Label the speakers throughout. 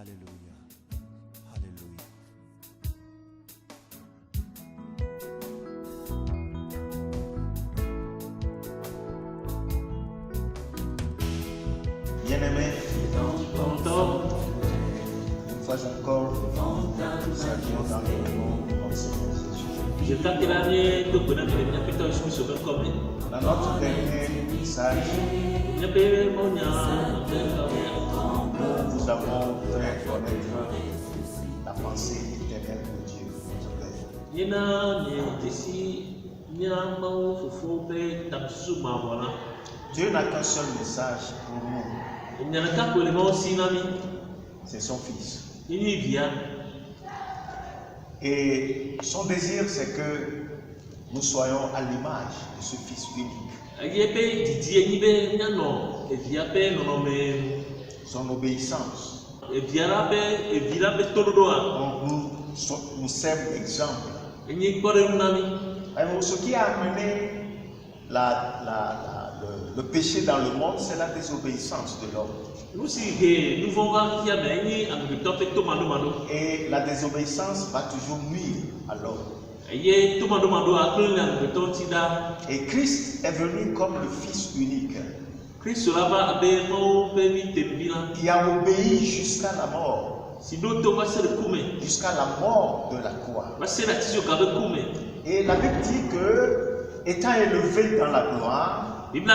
Speaker 1: Alléluia. Alléluia.
Speaker 2: Bien-aimés, une fois encore, nous saluons dans le nom de notre Seigneur Jésus. Dans notre dernier message, nous avons fait connaître la pensée éternelle de Dieu, notre Père. Dieu n'a qu'un seul message pour nous, c'est son Fils. Et son désir, c'est que nous soyons à l'image de ce Fils unique. Son obéissance. Nous sème exemple. Ce qui a amené le péché dans le monde, c'est la désobéissance de l'homme. Et la désobéissance va toujours nuire à l'homme. Et Christ est venu comme le Fils unique, qui a obéi jusqu'à la mort, jusqu'à la mort de la croix. Et la Bible dit que, étant élevé dans la gloire, il est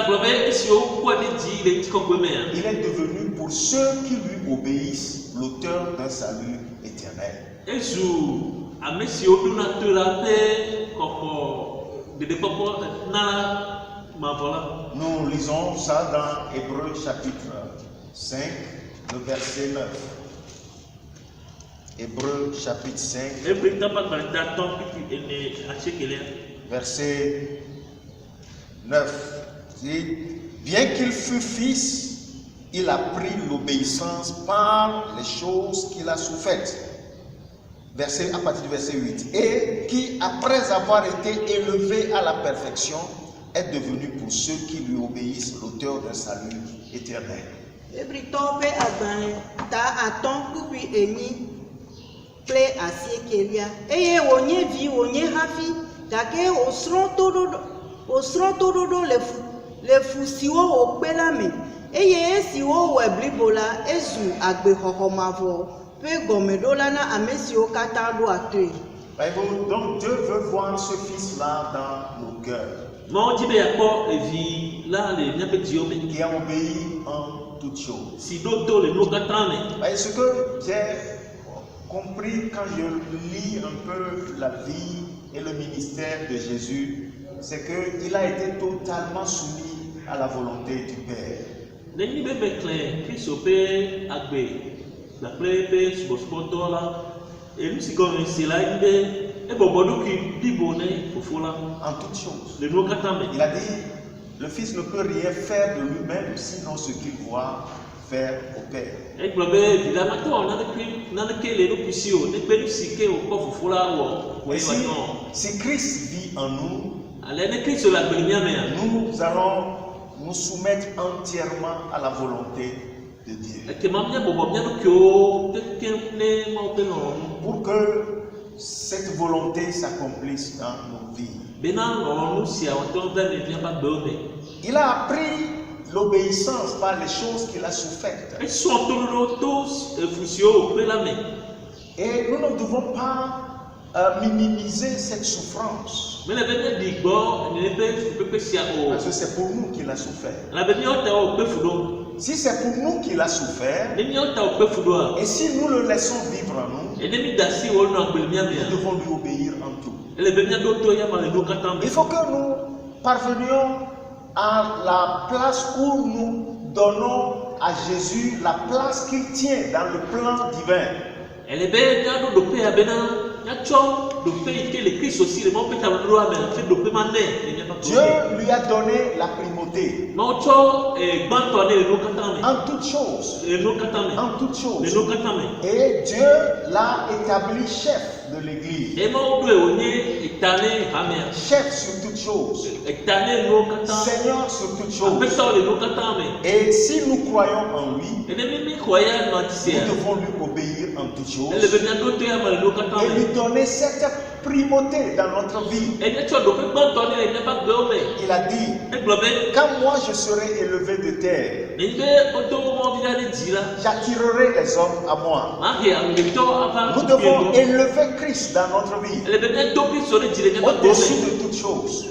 Speaker 2: devenu pour ceux qui lui obéissent l'auteur d'un salut éternel. Nous lisons ça dans Hébreux chapitre 5, le verset 9. Hébreux chapitre 5, verset 9. Bien qu'il fût fils, il a pris l'obéissance par les choses qu'il a souffertes. À partir du verset 8. Et qui, après avoir été élevé à la perfection, est devenu pour ceux qui lui obéissent l'auteur d'un salut éternel. Donc Dieu veut voir ce Fils-là dans nos cœurs, qui a obéi en toutes choses. Ce que j'ai compris quand je lis un peu la vie et le ministère de Jésus, c'est qu'il a été totalement soumis à la volonté du Père. En toutes choses. Il a dit, le Fils ne peut rien faire de lui-même, sinon ce qu'il voit faire au Père. Et si Christ vit en nous, nous allons nous soumettre entièrement à la volonté de Dieu. Pour que cette volonté s'accomplisse dans nos vies. Il a appris l'obéissance par les choses qu'il a souffertes. Et nous ne devons pas minimiser cette souffrance. Parce que c'est pour nous qu'il a souffert. Si c'est pour nous qu'il a souffert, et si nous le laissons vivre en nous, nous devons lui obéir en tout. Il faut que nous parvenions à la place où nous donnons à Jésus la place qu'il tient dans le plan divin. Dieu lui a donné la primauté en toutes choses. Et Dieu l'a établi chef.
Speaker 1: de l'église.
Speaker 2: Chef sur toutes choses. Seigneur sur toutes choses. Et si nous croyons en lui, nous devons lui obéir en toutes choses et lui donner cette primauté dans notre vie. Il a dit, quand moi je serai élevé de terre, j'attirerai les hommes à moi. Nous devons élever Christ dans notre vie, au-dessus de toutes choses.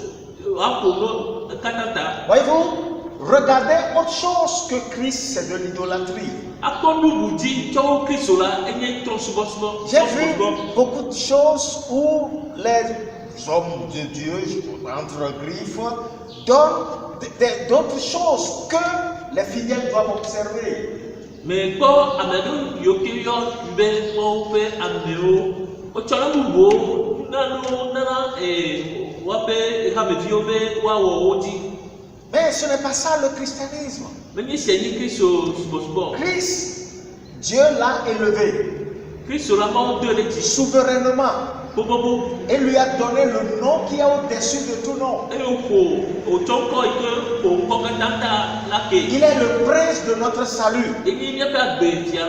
Speaker 2: Voyez-vous, regarder autre chose que Christ, c'est de l'idolâtrie. J'ai vu beaucoup de choses où les hommes de Dieu, entre griffes, donnent d'autres choses que les fidèles doivent observer. Mais ce n'est pas ça le christianisme. Christ, Dieu l'a élevé souverainement et lui a donné le nom qui est au-dessus de tout nom. Il est le prince de notre salut.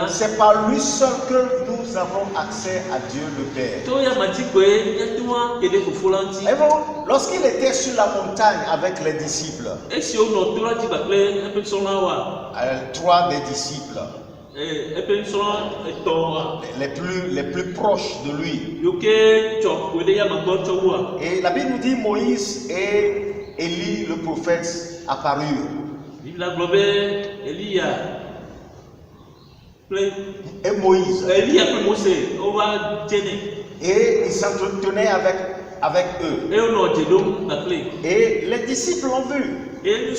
Speaker 2: C'est par lui seul que nous avons accès à Dieu le Père. Et bon, lorsqu'il était sur la montagne avec les disciples, trois des disciples, les plus proches de lui. Et la Bible nous dit Moïse et Élie le prophète apparurent. Et Moïse. Et il s'entretenait avec eux. Et les disciples l'ont vu. Et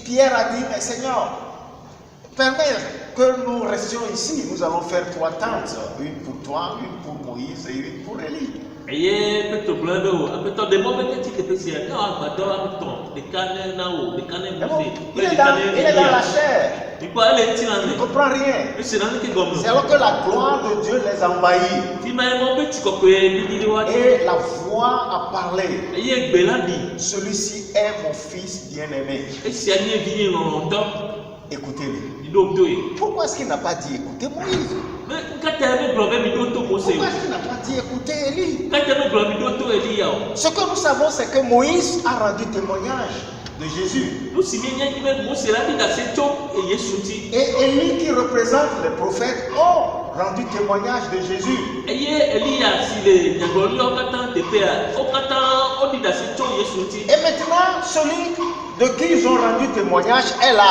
Speaker 2: Pierre a dit, mais Seigneur, permets que nous restions ici. Nous allons faire 3 tentes. Une pour toi, une pour Moïse et une pour Élie. Il est dans la chair. Il ne comprend rien. C'est alors que la gloire de Dieu les envahit. Et la voix a parlé. Celui-ci est mon fils bien-aimé. Écoutez-le. Pourquoi est-ce qu'il n'a pas dit écoutez Moïse? Pourquoi est-ce qu'il n'a pas dit écoutez Élie? Ce que nous savons, c'est que Moïse a rendu témoignage de Jésus. Et Élie, qui représente les prophètes, ont rendu témoignage de Jésus. Et maintenant, celui de qui ils ont rendu témoignage est là.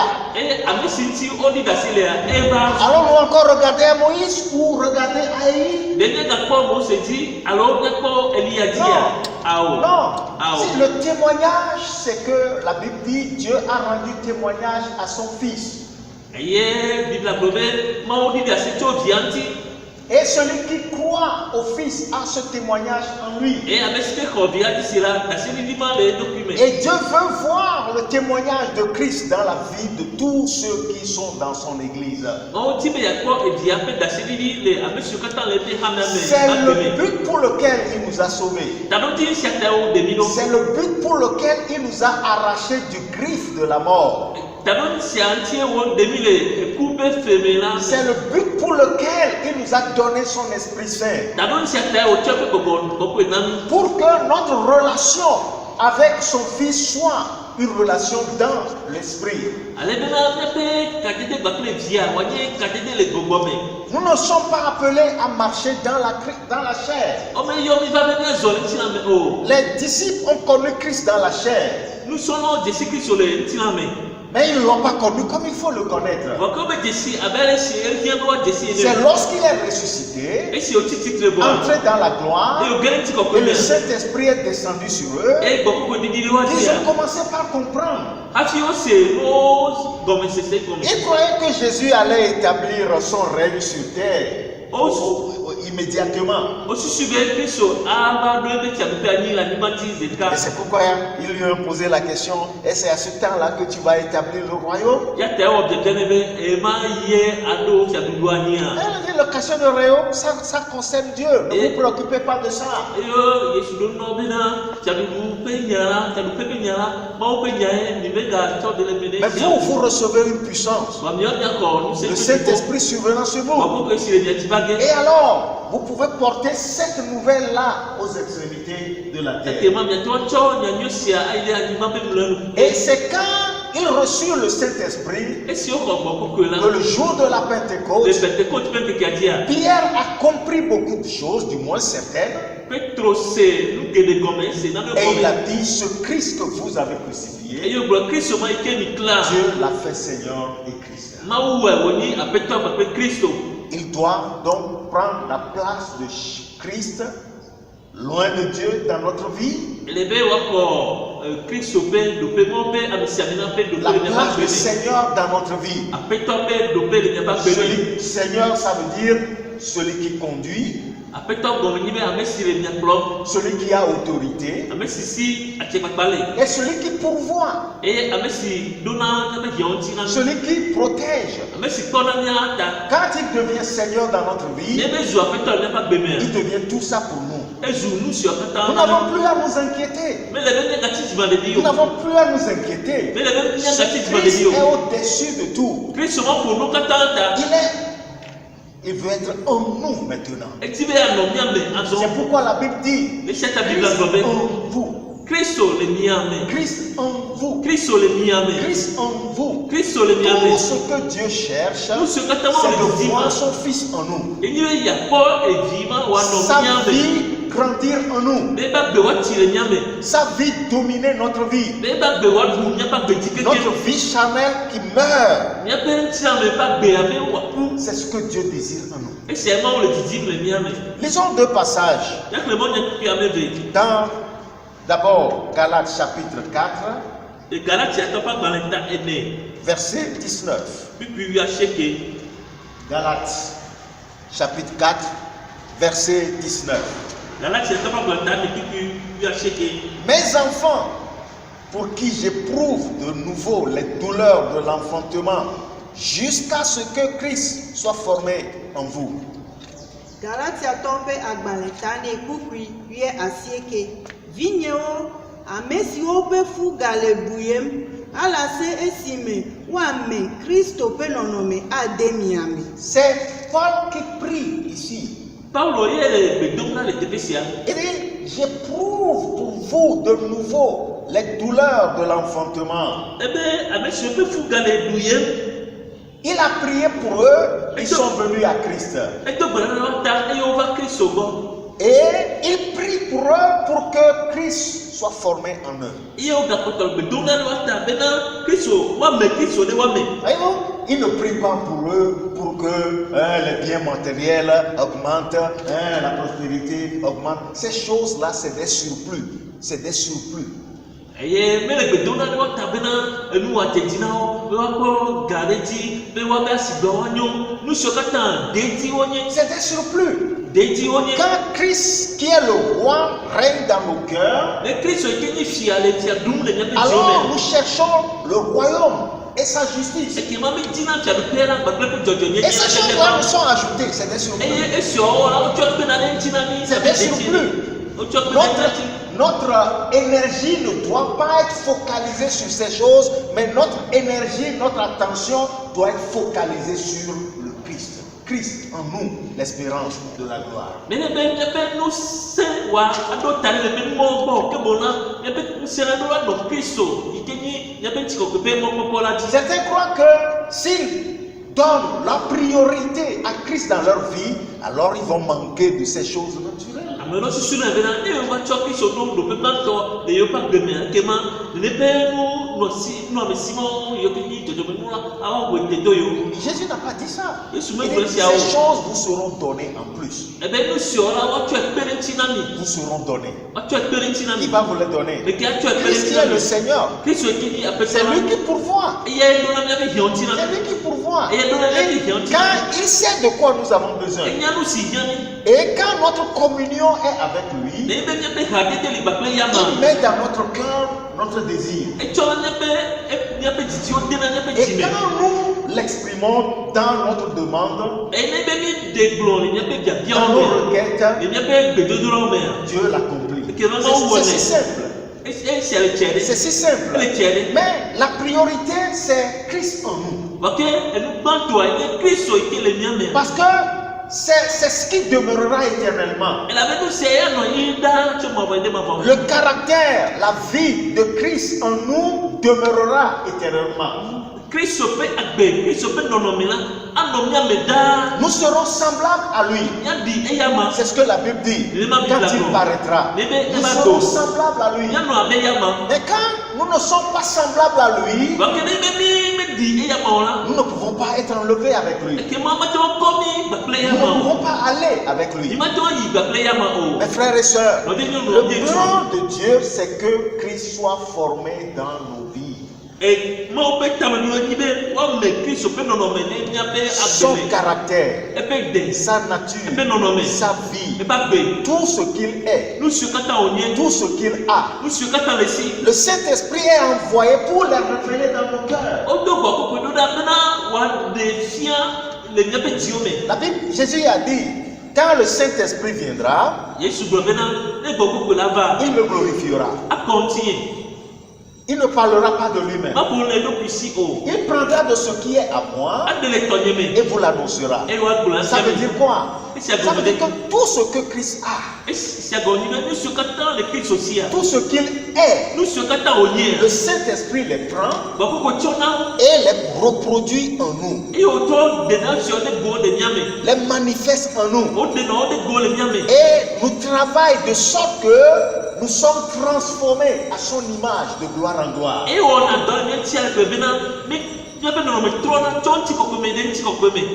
Speaker 2: Alors nous encore regarder à Moïse ou regarder à Élie? Non. Si le témoignage, c'est que la Bible dit Dieu a rendu témoignage à son fils. Et celui qui croit au Fils a ce témoignage en lui. Et Dieu veut voir le témoignage de Christ dans la vie de tous ceux qui sont dans son église. C'est le but pour lequel il nous a sauvés. C'est le but pour lequel il nous a arrachés du griffe de la mort. C'est le but pour lequel il nous a donné son Esprit Saint. Pour que notre relation avec son Fils soit une relation dans l'Esprit. Nous ne sommes pas appelés à marcher dans la chair. Les disciples ont connu Christ dans la chair. Mais ils ne l'ont pas connu comme il faut le connaître. C'est lorsqu'il est ressuscité, entré dans la gloire, et le Saint-Esprit est descendu sur eux, qu'ils ont commencé par comprendre. Ils croyaient que Jésus allait établir son règne sur terre.
Speaker 1: immédiatement. Et c'est pourquoi ils lui ont posé la question, et c'est à ce temps-là que tu vas établir le royaume? La question du royaume, ça concerne Dieu. Ne vous préoccupez pas de ça. Mais vous recevez une puissance. Le Saint-Esprit survenant sur vous. Et alors, vous pouvez porter cette nouvelle-là aux extrémités de la terre. Et c'est quand ils reçurent le Saint-Esprit que le jour de la Pentecôte, Pierre a compris beaucoup de choses, du moins certaines. Et il a dit, ce Christ que vous avez crucifié, Dieu l'a fait Seigneur et Christ. Il doit donc prendre la place de Christ, loin de Dieu dans notre vie. La place de Seigneur dans notre vie. Seigneur, ça veut dire celui qui conduit, celui qui a autorité, et celui qui pourvoit, celui qui protège. Quand il devient Seigneur dans notre vie, il devient tout ça pour nous. Nous n'avons plus à nous inquiéter. Nous n'avons plus à nous inquiéter. Christ est au-dessus de tout. Il veut être en nous maintenant. C'est pourquoi la Bible dit Christ en vous. Christ en vous. Christ en vous. Tout ce que Dieu cherche, c'est de voir son Fils en nous. Sa vie grandir en nous. Sa vie dominer notre vie. Notre vie charnelle qui meurt. C'est ce que Dieu désire en nous. Lisons deux passages. Dans d'abord Galates chapitre 4, verset 19. Galates chapitre 4, verset 19. Mes enfants, pour qui j'éprouve de nouveau les douleurs de l'enfantement, jusqu'à ce que Christ soit formé en vous.
Speaker 3: Galatia tombe agbalentane kukui wie asieke vigneo amesiwo pe fuga le buyem ala se esime wame Christo pe nonome ademiame.
Speaker 1: C'est Paul qui prie ici. Il dit, j'éprouve pour vous de nouveau les douleurs de l'enfantement. Il a prié pour eux, ils sont venus à Christ. Et il prie pour eux pour que Christ soit formé en eux. Il ne prie pas pour eux pour que les biens matériels augmentent, la prospérité augmente. Ces choses-là, c'est des surplus. C'est des surplus. C'est des surplus. Quand Christ, qui est le roi, règne dans nos cœurs, alors nous cherchons le royaume et sa justice. Et ces choses-là nous sont ajoutées. C'est des surplus. C'est des surplus. Notre énergie ne doit pas être focalisée sur ces choses, mais notre énergie, notre attention doit être focalisée sur le Christ. Christ en nous, l'espérance de la gloire. Certains croient que s'ils donnent la priorité à Christ dans leur vie, alors ils vont manquer de ces choses naturelles. Jésus n'a pas dit ça. Il dit, ces choses vous seront données en plus. Vous seront données. Il va vous les donner. Christ est le Seigneur. C'est lui qui pourvoit. C'est lui qui pourvoit.
Speaker 2: pourquoi. Et quand il sait de quoi nous avons besoin. Et quand notre communion est avec lui, il met dans notre cœur notre désir. Et quand nous l'exprimons dans notre demande, dans nos requêtes, Dieu l'accomplit. C'est si simple. C'est si simple. Mais la priorité, c'est Christ en nous. Parce que c'est ce qui demeurera éternellement. Le caractère, la vie de Christ en nous demeurera éternellement. Nous serons semblables à lui. C'est ce que la Bible dit. Quand il paraîtra, nous serons semblables à lui. Mais quand nous ne sommes pas semblables à lui, nous ne pouvons pas être enlevés avec lui. Nous ne pouvons pas aller avec lui. Mes frères et sœurs, le plan de Dieu, c'est que Christ soit formé dans nos vies. Son caractère, sa nature, sa vie, tout ce qu'il est, tout ce qu'il a. Le Saint-Esprit est envoyé pour les révéler dans nos cœurs. La Bible, Jésus a dit, quand le Saint-Esprit viendra, il me glorifiera. Il ne parlera pas de lui-même. Il prendra de ce qui est à moi et vous l'annoncera. Ça veut dire quoi? Ça veut dire que tout ce que Christ a, tout ce qu'il est, le Saint-Esprit les prend et les reproduit en nous, les manifeste en nous et nous travaille de sorte que nous sommes transformés à son image de gloire en gloire.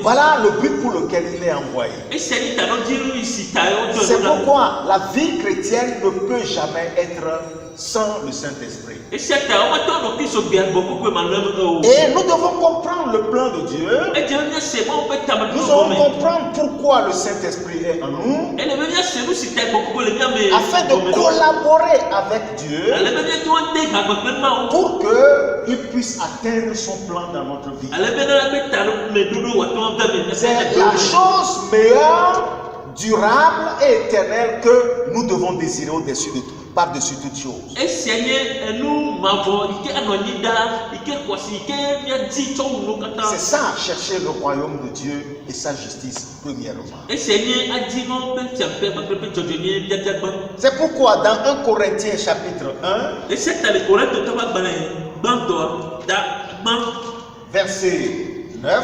Speaker 2: Voilà le but pour lequel il est envoyé. C'est pourquoi la vie chrétienne ne peut jamais être sans le Saint-Esprit. Et nous devons comprendre le plan de Dieu. Nous devons comprendre pourquoi le Saint-Esprit est en nous, afin de collaborer avec Dieu pour qu'il puisse atteindre son plan dans notre vie. C'est la chose meilleure, durable et éternelle que nous devons désirer au-dessus de tout. Par-dessus toutes choses. C'est ça, chercher le royaume de Dieu et sa justice premièrement. C'est pourquoi dans 1 Corinthiens chapitre 1, verset 9,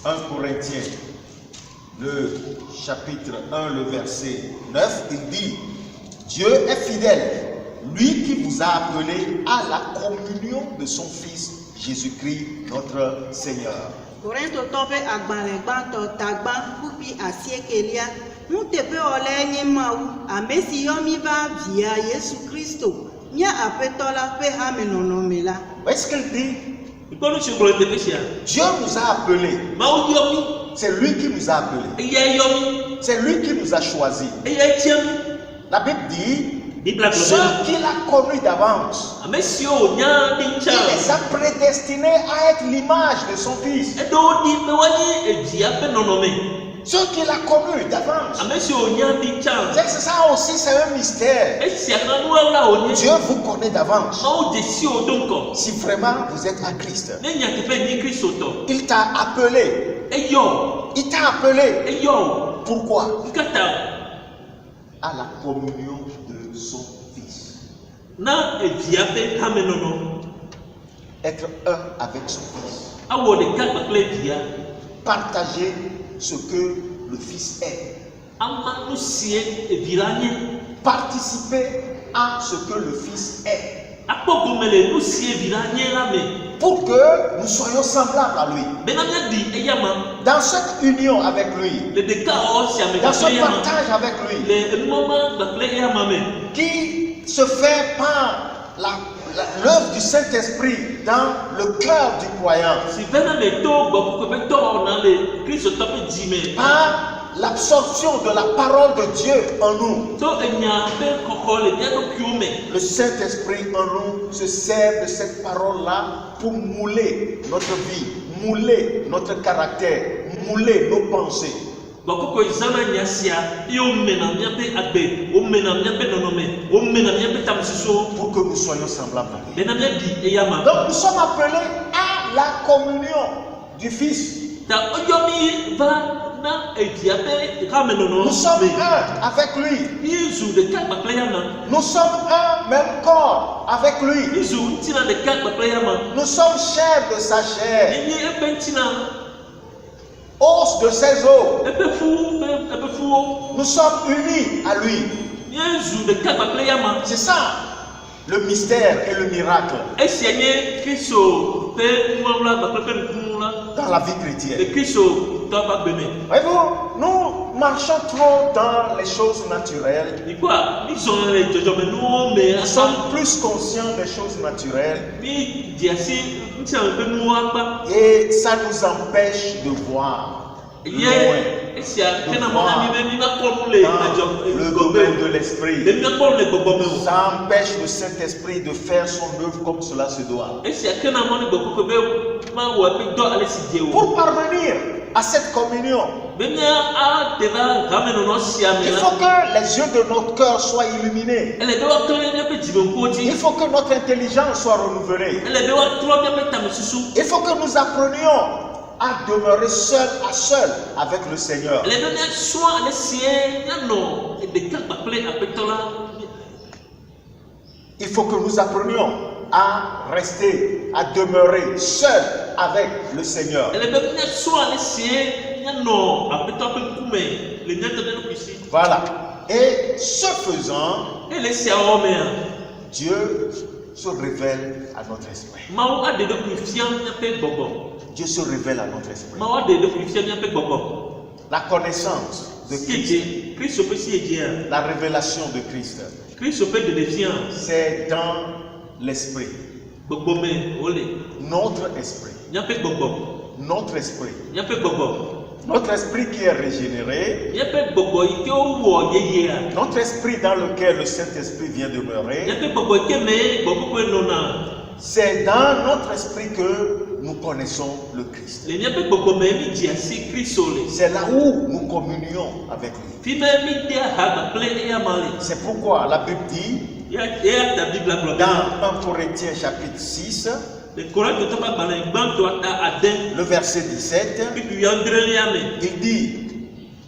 Speaker 2: 1 Corinthiens le chapitre 1, le verset 9, il dit: Dieu est fidèle, lui qui vous a appelé à la communion de son Fils Jésus-Christ, notre Seigneur. Est-ce qu'il dit? Dieu nous a appelés. C'est lui qui nous a appelés. C'est lui qui nous a choisis. La Bible dit, ceux qu'il a connus d'avance, il les a prédestinés à être l'image de son Fils. Ceux qu'il a connus d'avance. C'est ça aussi, c'est un mystère. Dieu vous connaît d'avance. Si vraiment vous êtes à Christ, il t'a appelé. Il t'a appelé. Pourquoi? À la communion de son Fils. Être un avec son Fils. Partager ce que le Fils est. Participer à ce que le Fils est. Pour que nous soyons semblables à lui. Dans cette union avec lui, dans ce partage avec lui, qui se fait par l'œuvre du Saint-Esprit dans le cœur du croyant. Par l'absorption de la parole de Dieu en nous. Le Saint-Esprit en nous se sert de cette parole-là pour mouler notre vie, mouler notre caractère, mouler nos pensées. Pour que nous soyons semblables à lui. Donc nous sommes appelés à la communion du Fils. Nous sommes un avec lui. Nous sommes un même corps avec lui. Nous sommes chair de sa chair, os de ses os. Nous sommes unis à lui. C'est ça le mystère et le miracle dans la vie chrétienne. Voyez-vous, nous marchons trop dans les choses naturelles. Nous sommes plus conscients des choses naturelles. Et ça nous empêche de voir loin. Le domaine de l'esprit. Ça empêche le Saint-Esprit de faire son œuvre comme cela se doit. Pour parvenir à cette communion, il faut que les yeux de notre cœur soient illuminés. Il faut que notre intelligence soit renouvelée. Il faut que nous apprenions à demeurer seul à seul avec le Seigneur. Il faut que nous apprenions à rester, à demeurer seul avec le Seigneur. Voilà. Et ce faisant, Dieu se révèle à notre esprit. Dieu se révèle à notre esprit. La connaissance de Christ, la révélation de Christ, c'est dans l'esprit. Notre esprit. Notre esprit. Notre esprit qui est régénéré. Notre esprit dans lequel le Saint-Esprit vient demeurer. C'est dans notre esprit que nous connaissons le Christ. C'est là où nous communions avec lui. C'est pourquoi la Bible dit dans 1 Corinthiens chapitre 6, le verset 17, il dit: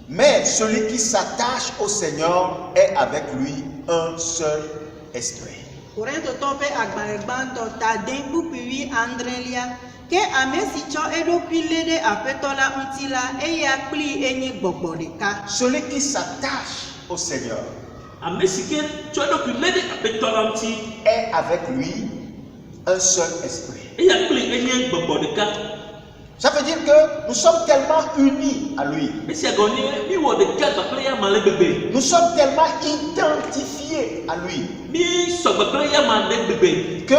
Speaker 2: mais celui qui s'attache au Seigneur est avec lui un seul esprit. Celui qui s'attache au Seigneur est avec lui un seul esprit. Ça veut dire que nous sommes tellement unis à lui. Nous sommes tellement identifiés à lui que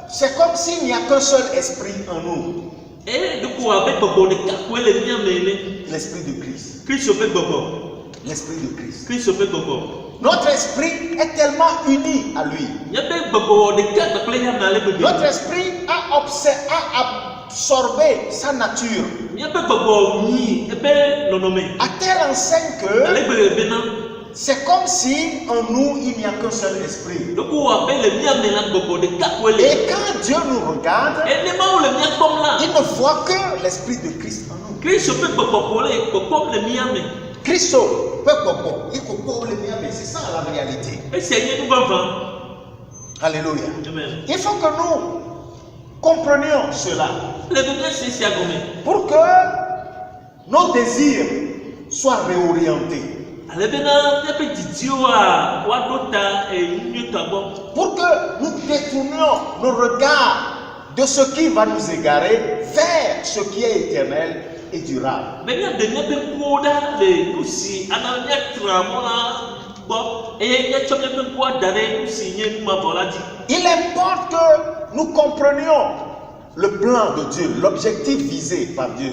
Speaker 2: c'est comme s'il n'y a qu'un seul esprit en nous. L'esprit de Christ. L'esprit de Christ. Notre esprit est tellement uni à lui. Notre esprit a absorbé sa nature. À telle enseigne que c'est comme si en nous il n'y a qu'un seul esprit. Et quand Dieu nous regarde, il ne voit que l'esprit de Christ en nous. Christo c'est ça la réalité. Alléluia. Il faut que nous comprenions cela pour que nos désirs soient réorientés. Pour que nous détournions nos regards de ce qui va nous égarer vers ce qui est éternel et durable. Il importe que nous comprenions le plan de Dieu, l'objectif visé par Dieu.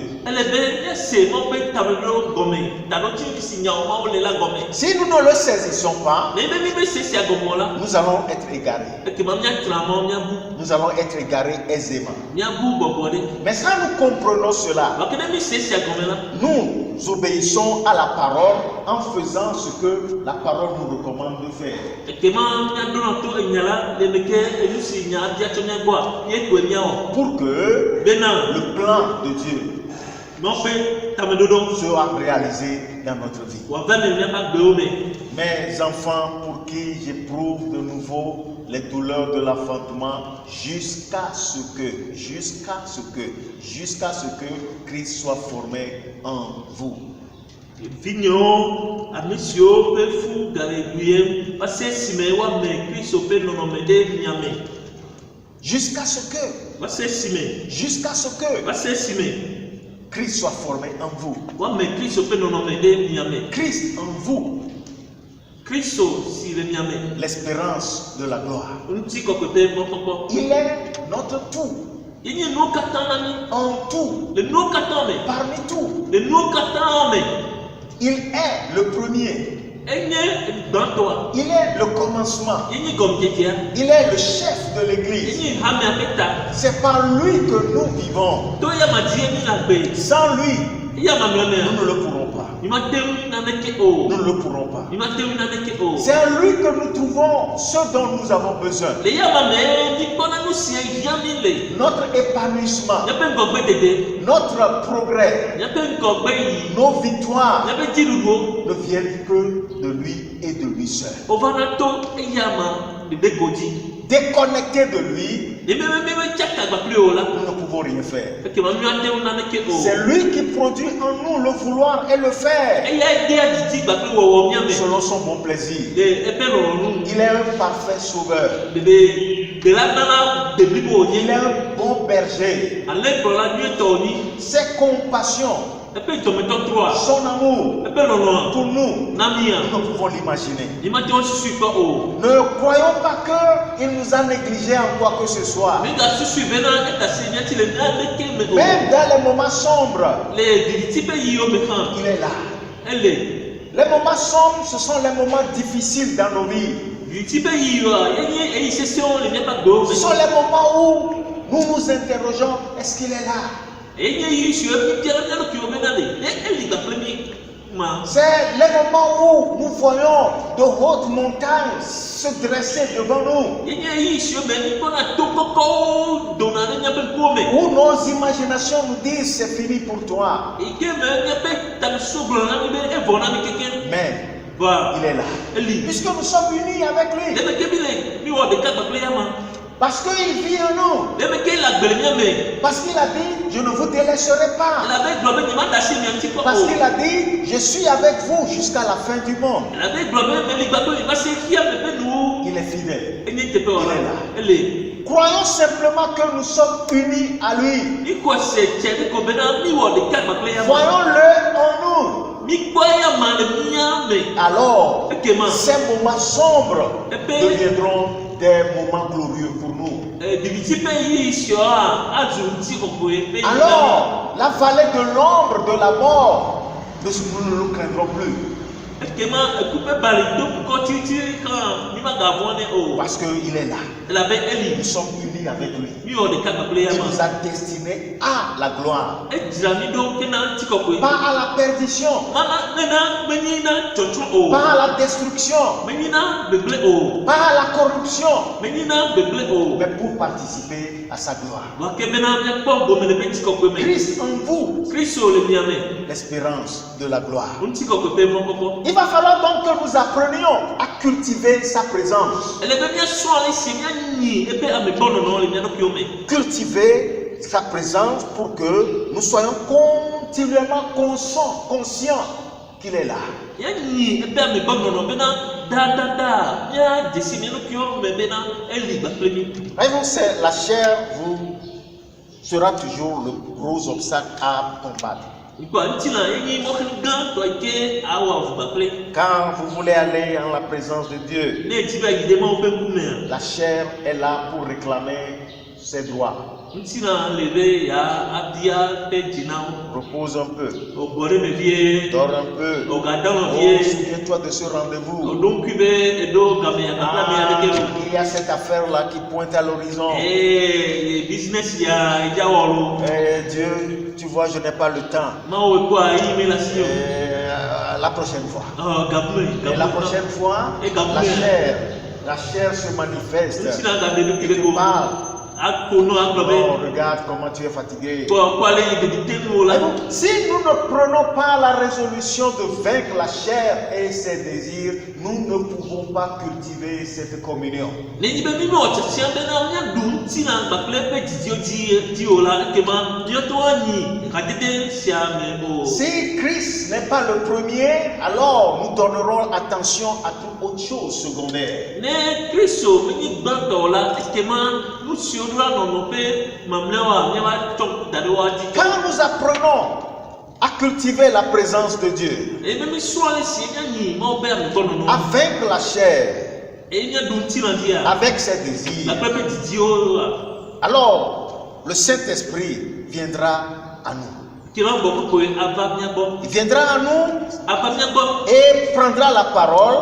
Speaker 2: Si nous ne le saisissons pas, nous allons être égarés. Nous allons être égarés aisément. Mais quand nous comprenons cela, nous obéissons à la parole en faisant ce que la parole nous recommande de faire. Pour que le plan de Dieu soit réalisé dans notre vie. Mes enfants, pour qui j'éprouve de nouveau les douleurs de l'enfantement jusqu'à ce que Christ soit formé en vous. Jusqu'à ce que Christ soit formé en vous. Christ en vous. L'espérance de la gloire. Il est notre tout. En tout. Parmi tout. Il est le premier. Il est le commencement. Il est le chef de l'église. C'est par lui que nous vivons. Sans lui, nous ne le pourrons pas. Nous ne le pourrons pas. C'est à lui que nous trouvons ce dont nous avons besoin. Notre épanouissement, notre progrès, nos victoires ne viennent que de lui et de lui seul. Déconnecté de lui, nous ne pouvons rien faire. C'est lui qui produit en nous le vouloir et le faire selon son bon plaisir. Il est un parfait sauveur. Il est un bon berger. Ses compassions, son amour pour nous, nous ne pouvons l'imaginer. Ne croyons pas qu'il nous a négligés en quoi que ce soit. Même dans les moments sombres, il est là. Les moments sombres, ce sont les moments difficiles dans nos vies. Ce sont les moments où nous nous interrogeons, est-ce qu'il est là? C'est les moments où nous voyons de hautes montagnes se dresser devant nous, où nos imaginations nous disent c'est fini pour toi. Mais il est là, puisque nous sommes unis avec lui. Parce qu'il vit en nous. Parce qu'il a dit, je ne vous délaisserai pas. Parce qu'il a dit, je suis avec vous jusqu'à la fin du monde. Il est fidèle. Il est là. Croyons simplement que nous sommes unis à lui. Voyons-le en nous. Alors, ces moments sombres deviendront des moments glorieux pour nous. Alors, la vallée de l'ombre de la mort, nous ne le craindrons plus. Parce qu'il est là. Nous sommes unis avec lui. Il nous a destinés à la gloire. Pas à la perdition. Pas à la destruction. Pas à la corruption. Mais pour participer à sa gloire. Christ en vous. L'espérance de la gloire. Il va falloir donc que nous apprenions à cultiver sa présence. Cultiver sa présence pour que nous soyons continuellement conscients qu'il est là. La chair sera toujours le gros obstacle à combattre. Quand vous voulez aller en la présence de Dieu, la chair est là pour réclamer ses droits. Repose un peu, dors un peu. Oh, souviens-toi de ce rendez-vous. Il y a cette affaire-là qui pointe à l'horizon. Dieu, tu vois, je n'ai pas le temps. La prochaine fois. Et la prochaine fois, la chair se manifeste. Et tu parles. Oh, regarde comment tu es fatigué. Si nous ne prenons pas la résolution de vaincre la chair et ses désirs, nous ne pouvons pas cultiver cette communion. Si Christ n'est pas le premier, alors nous donnerons attention à toute autre chose secondaire. Quand nous apprenons à cultiver la présence de Dieu, à vaincre la chair avec ses désirs, alors le Saint-Esprit viendra à nous. Il viendra à nous et prendra la parole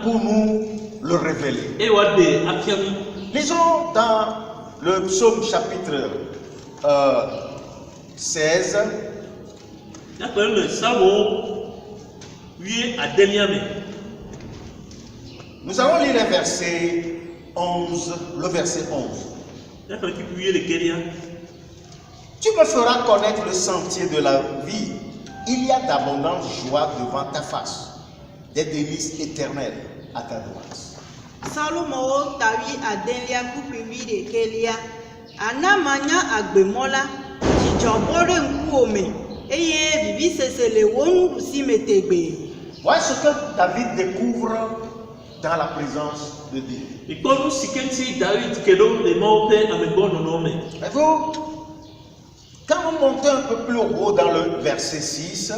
Speaker 2: pour nous le révéler. Lisons dans le psaume chapitre 16. Nous allons lire le verset 11. Tu me feras connaître le sentier de la vie. Il y a d'abondantes joies devant ta face, des délices éternelles à ta droite.
Speaker 3: Salomo tawi adelia kupiwi de kelia anamanya agbemola jijobore nkuome eye vivi sesele wonu simetegbe.
Speaker 2: Voilà ce que David découvre dans la présence de Dieu. Et vous, quand vous montez un peu plus haut dans le verset 6,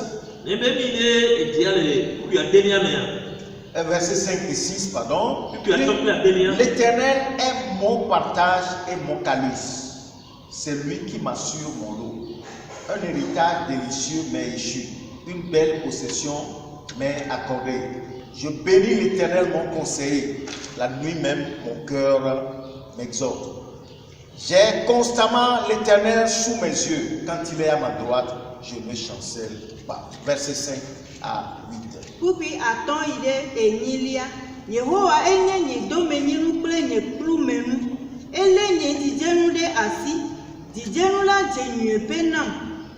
Speaker 2: verset 5 et 6, pardon. L'Éternel est mon partage et mon calice. C'est lui qui m'assure mon lot. Un héritage délicieux m'est échu. Une belle possession m'est accordée. Je bénis l'Éternel mon conseiller. La nuit même, mon cœur m'exhorte. J'ai constamment l'Éternel sous mes yeux. Quand il est à ma droite, je ne chancelle pas. Verset 5 à 8.
Speaker 3: Kupi aton ide enilia Yehowa enye nye domeninu kple nye plumenu ele nye dijenu de asi dijenu la jenue penam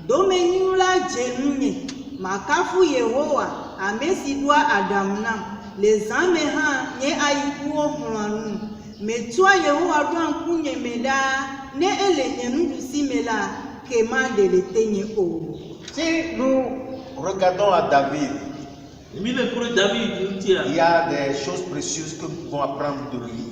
Speaker 3: domeninu la jenu nye makafu Yehowa amesi doa adam nam les ame ha nye ayikuo hulanu metua Yehowa doan kunye meda ne ele nye nudusi mela kema de letenye o.
Speaker 2: Si nous regardons à David, il y a des choses précieuses que nous pouvons apprendre de lui,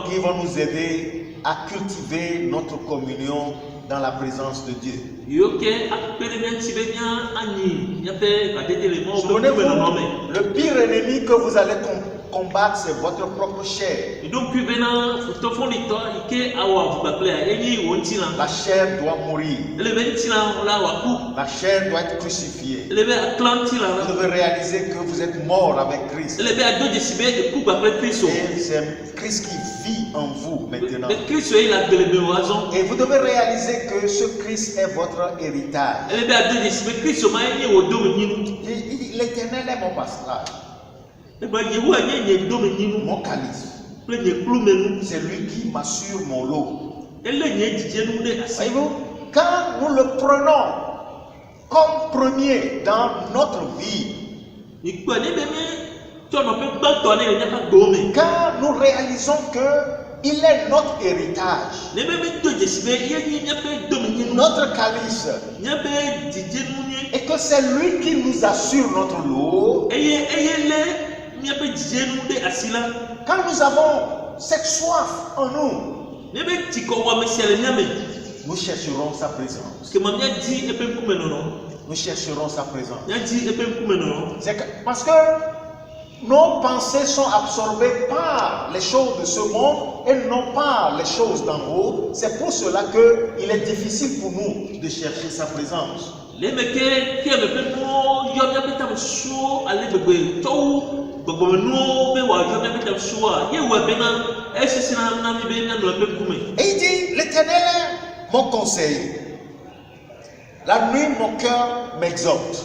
Speaker 2: qui vont nous aider à cultiver notre communion dans la présence de Dieu. Souvenez-vous, le pire ennemi que vous allez combattre, c'est votre propre chair. La chair doit mourir. La chair doit être crucifiée. Vous devez réaliser que vous êtes mort avec Christ. Et c'est Christ qui vit en vous maintenant. Et vous devez réaliser que ce Christ est votre héritage. L'Éternel est mon pasteur. Mon calice. C'est lui qui m'assure mon lot. Voyez-vous, quand nous le prenons comme premier dans notre vie, quand nous réalisons qu'il est notre héritage, notre calice, et que c'est lui qui nous assure notre lot, quand nous avons cette soif en nous, nous chercherons sa présence. Nous chercherons sa présence. C'est parce que nos pensées sont absorbées par les choses de ce monde et non pas les choses d'en haut. C'est pour cela qu'il est difficile pour nous de chercher sa présence. Et il dit, l'Éternel est mon conseil. La nuit, mon cœur m'exhorte.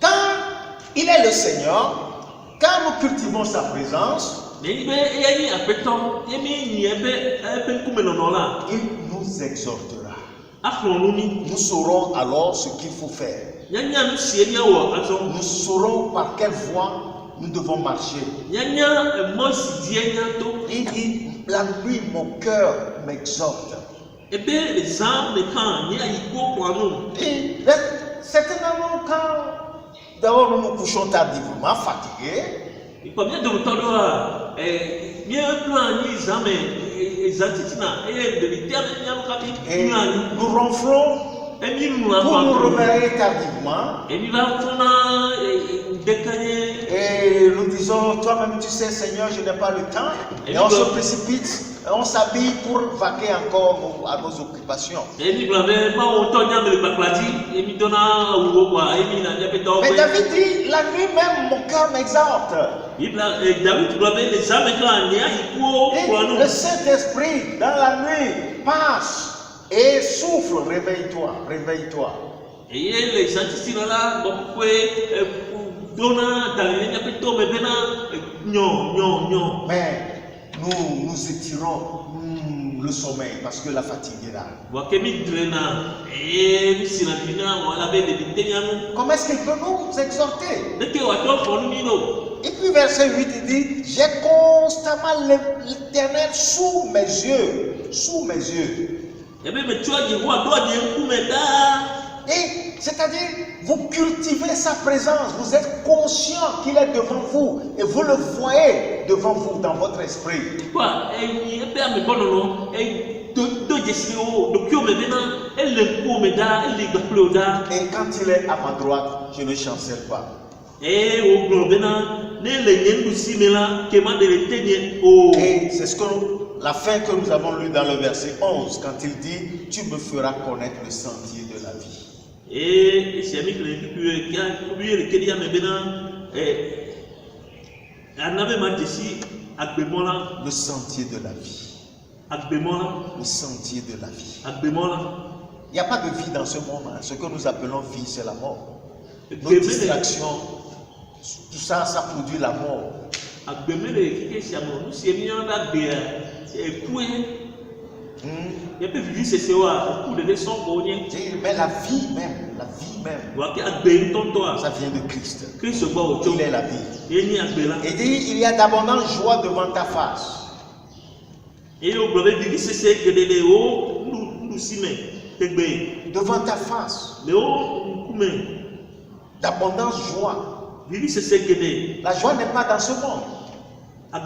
Speaker 2: Quand il est le Seigneur, quand nous cultivons sa présence, il nous exhortera. Nous saurons alors ce qu'il faut faire. Nous saurons par quelle voie nous devons marcher. Il dit, la nuit, mon cœur m'exhorte. Et certainement, quand d'abord nous nous couchons tardivement, fatigués, et nous ronflons pour nous réveiller tardivement. Et nous disons, toi-même tu sais Seigneur, je n'ai pas le temps. Et on se précipite, on s'habille pour vaquer encore à nos occupations. Mais David dit, la nuit même mon cœur m'exhorte. Et le Saint-Esprit dans la nuit passe et souffle, réveille-toi, réveille-toi. Mais nous étirons le sommeil parce que la fatigue est là. Comment est-ce qu'il peut nous exhorter? Et puis verset 8 il dit, j'ai constamment l'Éternel sous mes yeux. Sous mes yeux. Et c'est-à-dire, vous cultivez sa présence, vous êtes conscient qu'il est devant vous et vous le voyez devant vous dans votre esprit. Et quand il est à ma droite, je ne chancelle pas. Et c'est ce que la fin que nous avons lu dans le verset 11, quand il dit, tu me feras connaître le sentier de la vie. Le sentier de la vie. Le sentier de la vie. Il n'y a pas de vie dans ce monde. Ce que nous appelons vie, c'est la mort. Nos distractions, tout ça, ça produit la mort. Mais la vie même, ça vient de Christ. Il est la vie. Et dit, il y a d'abondantes joies devant ta face. Devant ta face. D'abondante joie. La joie n'est pas dans ce monde. Il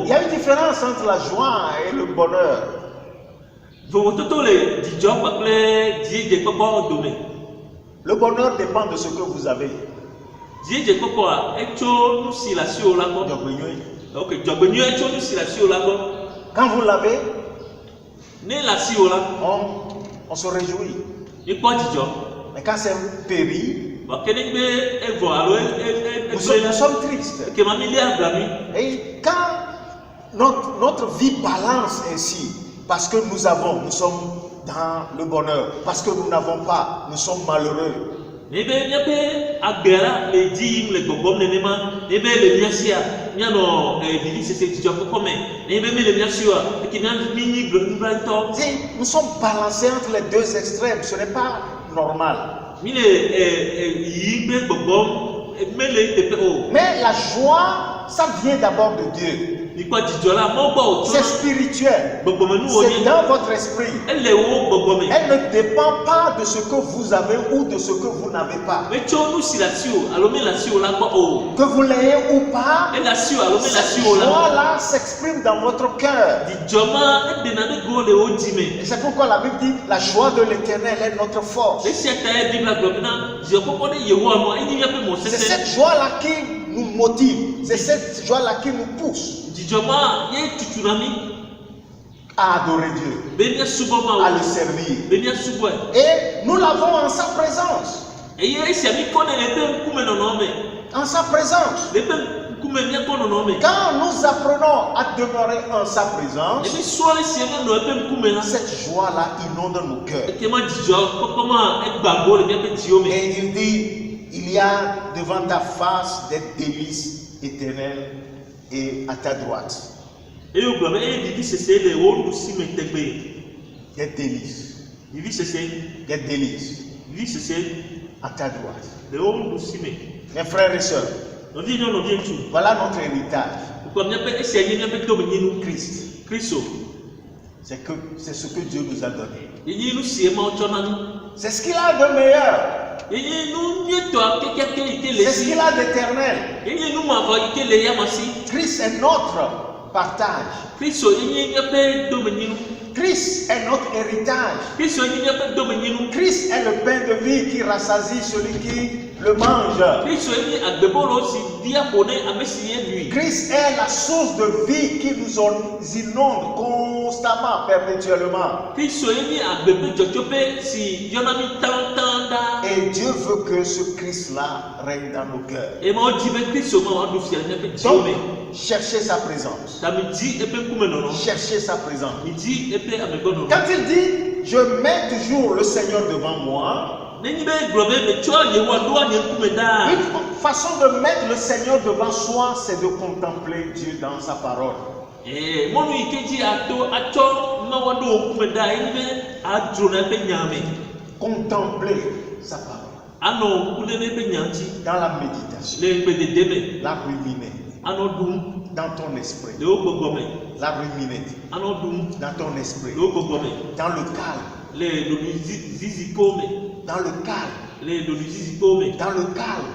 Speaker 2: y a une différence entre la joie et le bonheur. Le bonheur dépend de ce que vous avez. Quand vous l'avez, on se réjouit. Mais quand c'est péri, nous sommes tristes. Et quand notre vie balance ainsi, parce que nous sommes dans le bonheur, parce que nous n'avons pas, nous sommes malheureux. Nous sommes balancés entre les deux extrêmes, ce n'est pas normal. Mais la joie, ça vient d'abord de Dieu. C'est spirituel. C'est dans votre esprit. Elle ne dépend pas de ce que vous avez ou de ce que vous n'avez pas. Que vous l'ayez ou pas, cette joie-là s'exprime dans votre cœur. Et c'est pourquoi la Bible dit la joie de l'Éternel est notre force. C'est cette joie-là qui nous motive. C'est cette joie-là qui nous pousse à adorer Dieu, à le servir. Et nous l'avons en sa présence. En sa présence. Quand nous apprenons à demeurer en sa présence, cette joie-là inonde nos cœurs. Et il dit, il y a devant ta face des délices éternelles et à ta droite. Des délices. Des délices. À ta droite. Mes frères et sœurs, voilà notre héritage. Christ. C'est ce que Dieu nous a donné. C'est ce qu'il a de meilleur. C'est ce qu'il a d'éternel. Christ est notre partage. Christ est notre héritage. Christ est le pain de vie qui rassasie celui qui le mange. Christ est la source de vie qui nous inonde constamment, perpétuellement. Et Dieu veut que ce Christ-là règne dans nos cœurs. Donc, cherchez sa présence. Cherchez sa présence. Quand il dit, je mets toujours le Seigneur devant moi, une façon de mettre le Seigneur devant soi, c'est de contempler Dieu dans sa parole. Contempler sa parole. Dans la méditation. La ruminer. Dans ton esprit. La ruminer. Dans ton esprit. Dans le calme. Dans le calme. Dans le calme.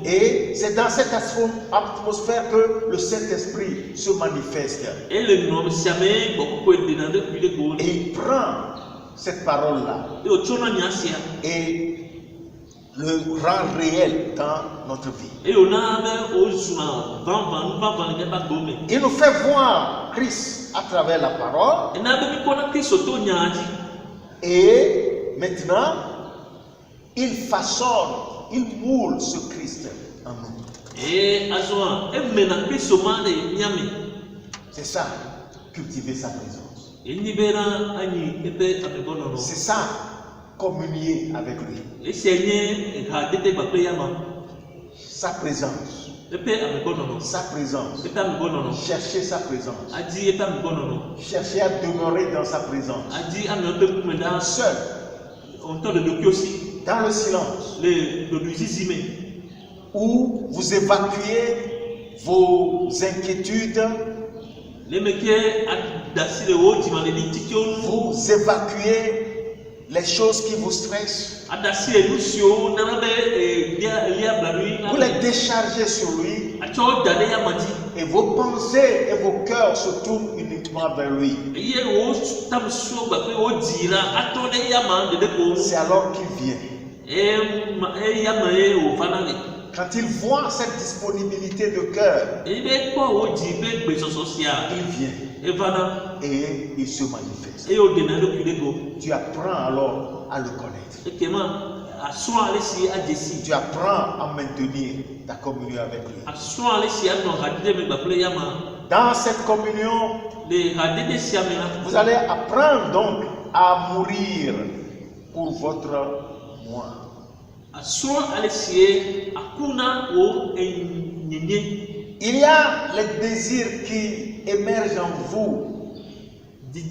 Speaker 2: Et c'est dans cette atmosphère que le Saint-Esprit se manifeste. Et il prend cette parole-là et le rend réel dans notre vie. Il nous fait voir Christ à travers la parole. Et maintenant, il façonne, il moule ce Christ en nous. C'est ça, cultiver sa présence. C'est ça, communier avec lui. Sa présence. Sa présence. Chercher sa présence. Chercher à demeurer dans sa présence. Seul. Dans le silence. Où vous évacuez vos inquiétudes. Vous évacuez les choses qui vous stressent. Vous les déchargez sur lui. Et vos pensées et vos cœurs se tournent uniquement vers lui. C'est alors qu'il vient. Quand il voit cette disponibilité de cœur, il vient et il se manifeste. Tu apprends alors à le connaître. Tu apprends à maintenir ta communion avec lui. Dans cette communion, vous allez apprendre donc à mourir pour votre moi. Il y a les désirs qui émergent en vous, qui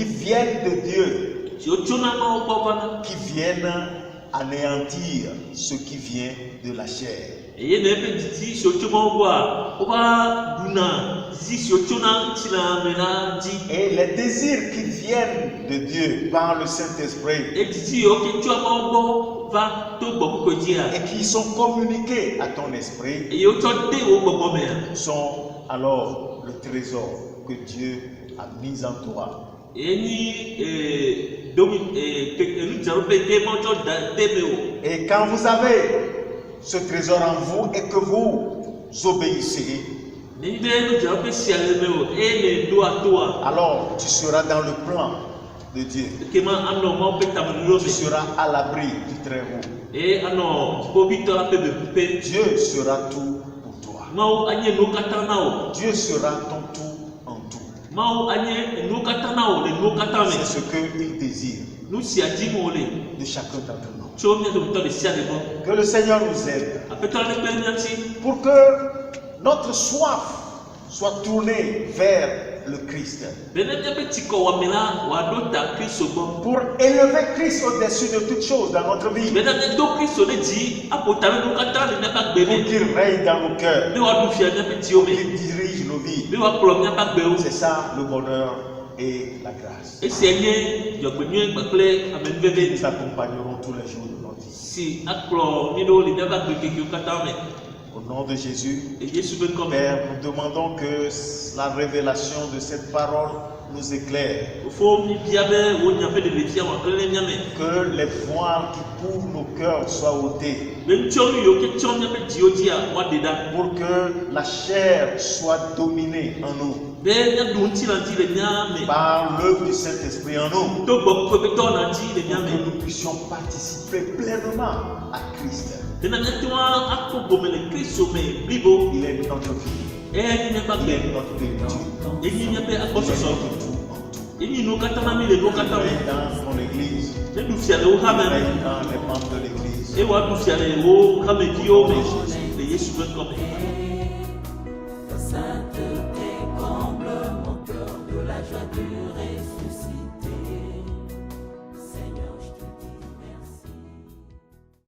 Speaker 2: viennent de Dieu, qui viennent anéantir ce qui vient de la chair.
Speaker 1: Et les
Speaker 2: désirs qui viennent de Dieu par le Saint-Esprit et qui sont communiqués à ton esprit sont alors le trésor que Dieu a mis en toi. Et quand vous avez ce trésor en vous et que vous obéissez, alors tu seras dans le plan de Dieu. Tu seras à l'abri du Très-Haut. Dieu sera tout pour toi. Dieu sera ton tout en tout. C'est ce qu'il désire de chacun d'entre nous. Que le Seigneur nous aide pour que notre soif soit tournée vers le Christ. Pour élever Christ au-dessus de toutes choses dans notre vie. Pour qu'il règne dans nos cœurs. Pour qu'il dirige nos vies. C'est ça le bonheur et la grâce. Nous accompagnerons tous les jours de notre vie. Au nom de Jésus, Père, nous demandons que la révélation de cette parole nous éclaire. Que les voiles qui couvrent nos cœurs soient ôtés. Pour que la chair soit dominée en nous. Par l'œuvre du Saint-Esprit en nous. Pour que nous puissions participer pleinement à Christ. Il est notre vie. Il est notre vérité. Il est notre tout en tout. Il règne dans ton église. Il règne dans les membres de l'église.